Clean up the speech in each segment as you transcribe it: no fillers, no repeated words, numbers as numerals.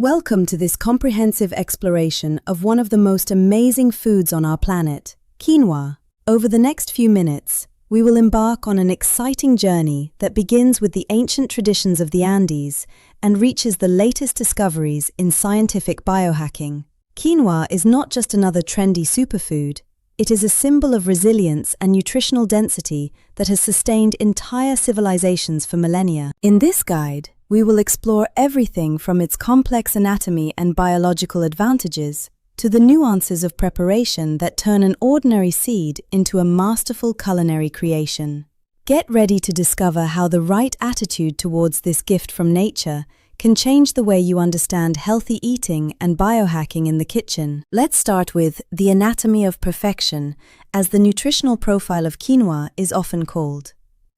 Welcome to this comprehensive exploration of one of the most amazing foods on our planet, quinoa. Over the next few minutes, we will embark on an exciting journey that begins with the ancient traditions of the Andes and reaches the latest discoveries in scientific biohacking. Quinoa is not just another trendy superfood, it is a symbol of resilience and nutritional density that has sustained entire civilizations for millennia. In this guide, we will explore everything from its complex anatomy and biological advantages to the nuances of preparation that turn an ordinary seed into a masterful culinary creation. Get ready to discover how the right attitude towards this gift from nature can change the way you understand healthy eating and biohacking in the kitchen. Let's start with the anatomy of perfection, as the nutritional profile of quinoa is often called.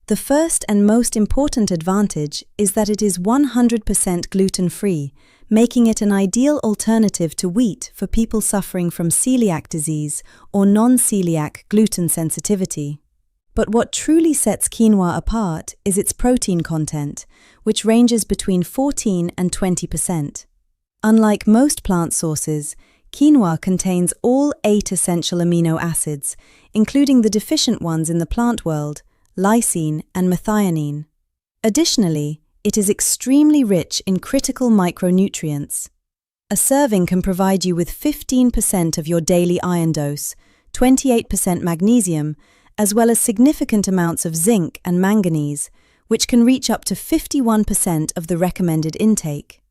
The first and most important advantage is that it is 100% gluten-free, making it an ideal alternative to wheat for people suffering from celiac disease or non-celiac gluten sensitivity. But what truly sets quinoa apart is its protein content, which ranges between 14 and 20%. Unlike most plant sources, quinoa contains all 8 essential amino acids, including the deficient ones in the plant world, lysine and methionine. Additionally, it is extremely rich in critical micronutrients. A serving can provide you with 15% of your daily iron dose, 28% magnesium, as well as significant amounts of zinc and manganese, which can reach up to 51% of the recommended intake.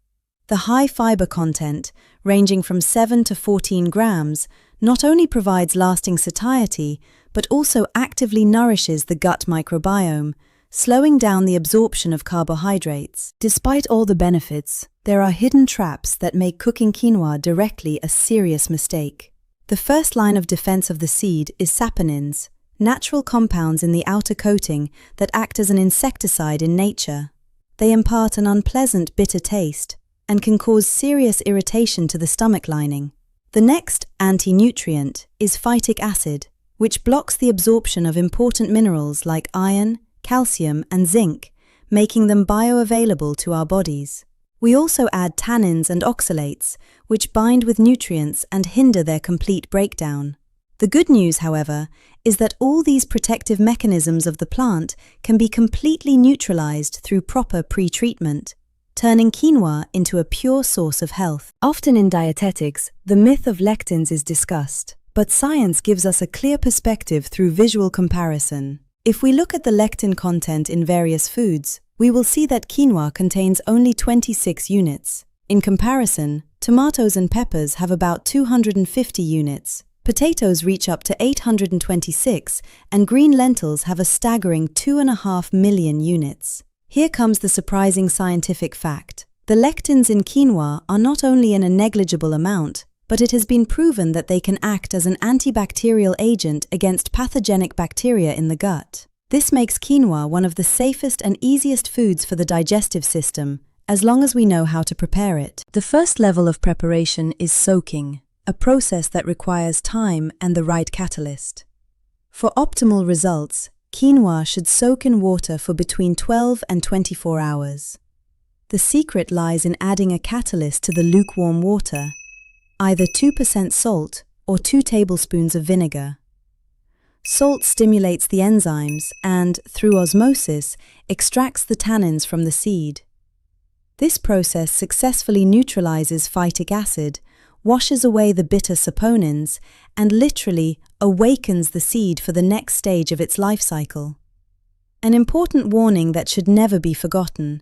The high fiber content, ranging from 7 to 14 grams, not only provides lasting satiety, but also actively nourishes the gut microbiome, slowing down the absorption of carbohydrates. Despite all the benefits, there are hidden traps that make cooking quinoa directly a serious mistake. The first line of defense of the seed is saponins, natural compounds in the outer coating that act as an insecticide in nature. They impart an unpleasant bitter taste and can cause serious irritation to the stomach lining. The next anti-nutrient is phytic acid, which blocks the absorption of important minerals like iron, calcium, and zinc, making them bioavailable to our bodies. We also add tannins and oxalates, which bind with nutrients and hinder their complete breakdown. The good news, however, is that all these protective mechanisms of the plant can be completely neutralized through proper pre-treatment, turning quinoa into a pure source of health. Often in dietetics, the myth of lectins is discussed, but science gives us a clear perspective through visual comparison. If we look at the lectin content in various foods, we will see that quinoa contains only 26 units. In comparison, tomatoes and peppers have about 250 units, potatoes reach up to 826, and green lentils have a staggering 2.5 million units. Here comes the surprising scientific fact. The lectins in quinoa are not only in a negligible amount, but it has been proven that they can act as an antibacterial agent against pathogenic bacteria in the gut. This makes quinoa one of the safest and easiest foods for the digestive system, as long as we know how to prepare it. The first level of preparation is soaking, a process that requires time and the right catalyst. For optimal results, quinoa should soak in water for between 12 and 24 hours. The secret lies in adding a catalyst to the lukewarm water, either 2% salt or 2 tablespoons of vinegar. Salt stimulates the enzymes and, through osmosis, extracts the tannins from the seed. This process successfully neutralizes phytic acid, washes away the bitter saponins, and literally awakens the seed for the next stage of its life cycle. An important warning that should never be forgotten.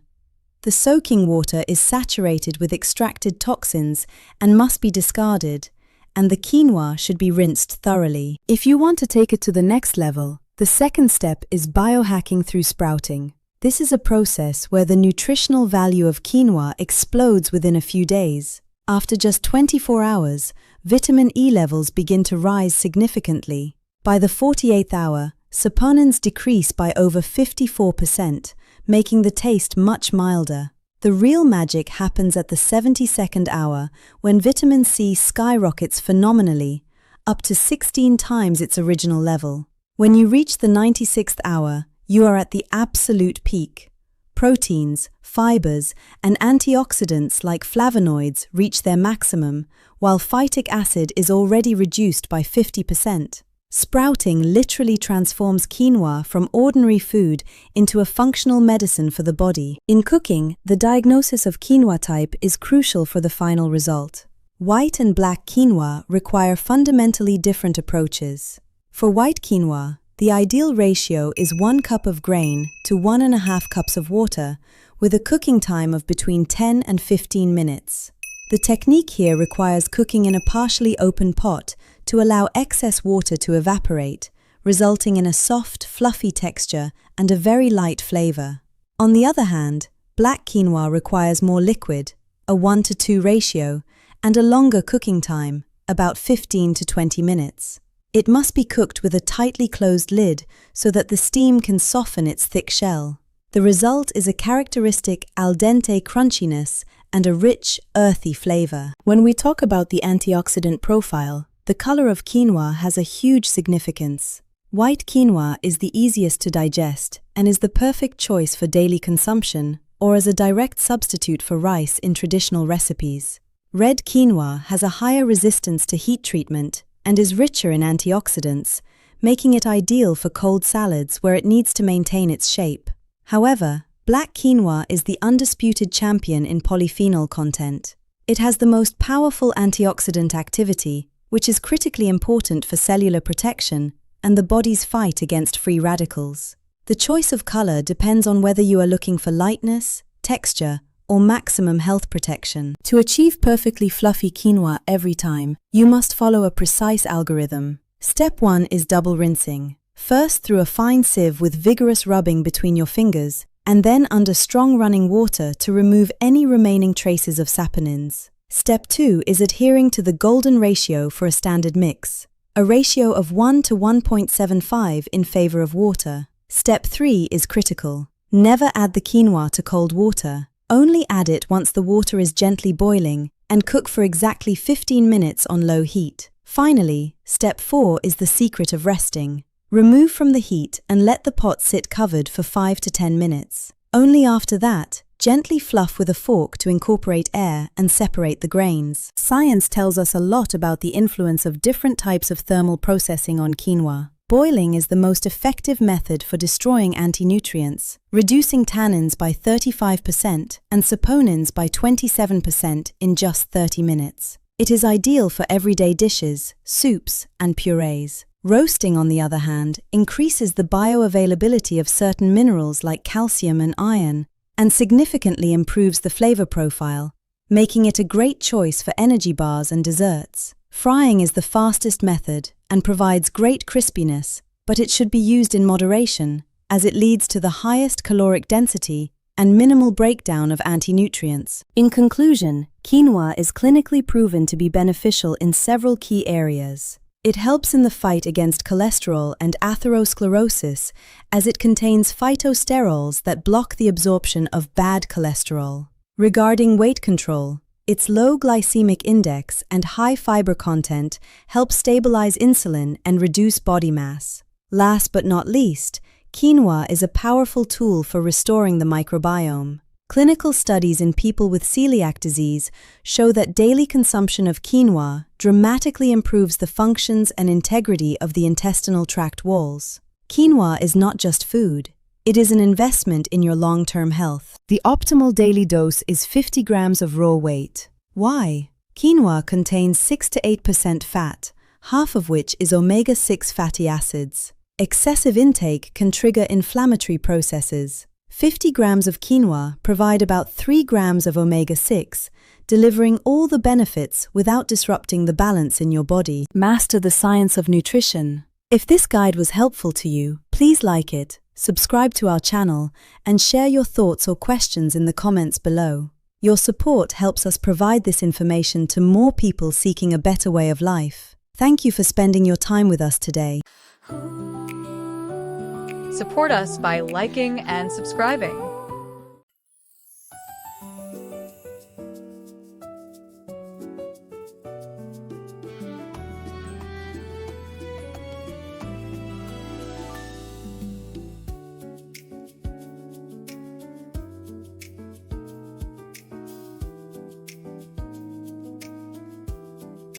The soaking water is saturated with extracted toxins and must be discarded, and the quinoa should be rinsed thoroughly. If you want to take it to the next level, the second step is biohacking through sprouting. This is a process where the nutritional value of quinoa explodes within a few days. After just 24 hours, vitamin E levels begin to rise significantly. By the 48th hour, saponins decrease by over 54%, making the taste much milder. The real magic happens at the 72nd hour, when vitamin C skyrockets phenomenally, up to 16 times its original level. When you reach the 96th hour, you are at the absolute peak. proteins, fibers, and antioxidants like flavonoids reach their maximum, while phytic acid is already reduced by 50%. Sprouting literally transforms quinoa from ordinary food into a functional medicine for the body. In cooking, the diagnosis of quinoa type is crucial for the final result. White and black quinoa require fundamentally different approaches. For white quinoa, the ideal ratio is 1 cup of grain to 1.5 cups of water, with a cooking time of between 10 and 15 minutes. The technique here requires cooking in a partially open pot to allow excess water to evaporate, resulting in a soft, fluffy texture and a very light flavor. On the other hand, black quinoa requires more liquid, a 1:2 ratio, and a longer cooking time, about 15 to 20 minutes. It must be cooked with a tightly closed lid so that the steam can soften its thick shell. The result is a characteristic al dente crunchiness and a rich, earthy flavor. When we talk about the antioxidant profile, the color of quinoa has a huge significance. White quinoa is the easiest to digest and is the perfect choice for daily consumption or as a direct substitute for rice in traditional recipes. Red quinoa has a higher resistance to heat treatment and is richer in antioxidants, making it ideal for cold salads where it needs to maintain its shape. However, black quinoa is the undisputed champion in polyphenol content. It has the most powerful antioxidant activity, which is critically important for cellular protection and the body's fight against free radicals. The choice of color depends on whether you are looking for lightness, texture, or maximum health protection. To achieve perfectly fluffy quinoa every time, you must follow a precise algorithm. Step 1 is double rinsing. First through a fine sieve with vigorous rubbing between your fingers, and then under strong running water to remove any remaining traces of saponins. Step 2 is adhering to the golden ratio for a standard mix, a ratio of 1 to 1.75 in favor of water. Step 3 is critical. Never add the quinoa to cold water. Only add it once the water is gently boiling and cook for exactly 15 minutes on low heat. Finally, step 4 is the secret of resting. Remove from the heat and let the pot sit covered for 5 to 10 minutes. Only after that, gently fluff with a fork to incorporate air and separate the grains. Science tells us a lot about the influence of different types of thermal processing on quinoa. Boiling is the most effective method for destroying anti-nutrients, reducing tannins by 35% and saponins by 27% in just 30 minutes. It is ideal for everyday dishes, soups, and purees. Roasting, on the other hand, increases the bioavailability of certain minerals like calcium and iron, and significantly improves the flavor profile, making it a great choice for energy bars and desserts. Frying is the fastest method and provides great crispiness, but it should be used in moderation, as it leads to the highest caloric density and minimal breakdown of anti-nutrients. In conclusion, quinoa is clinically proven to be beneficial in several key areas. It helps in the fight against cholesterol and atherosclerosis as it contains phytosterols that block the absorption of bad cholesterol. Regarding weight control, its low glycemic index and high fiber content help stabilize insulin and reduce body mass. Last but not least, quinoa is a powerful tool for restoring the microbiome. Clinical studies in people with celiac disease show that daily consumption of quinoa dramatically improves the functions and integrity of the intestinal tract walls. Quinoa is not just food, it is an investment in your long-term health. The optimal daily dose is 50 grams of raw weight. Why? Quinoa contains 6 to 8% fat, half of which is omega-6 fatty acids. Excessive intake can trigger inflammatory processes. 50 grams of quinoa provide about 3 grams of omega-6, delivering all the benefits without disrupting the balance in your body. Master the science of nutrition. If this guide was helpful to you, please like it, subscribe to our channel, and share your thoughts or questions in the comments below. Your support helps us provide this information to more people seeking a better way of life. Thank you for spending your time with us today. Support us by liking and subscribing.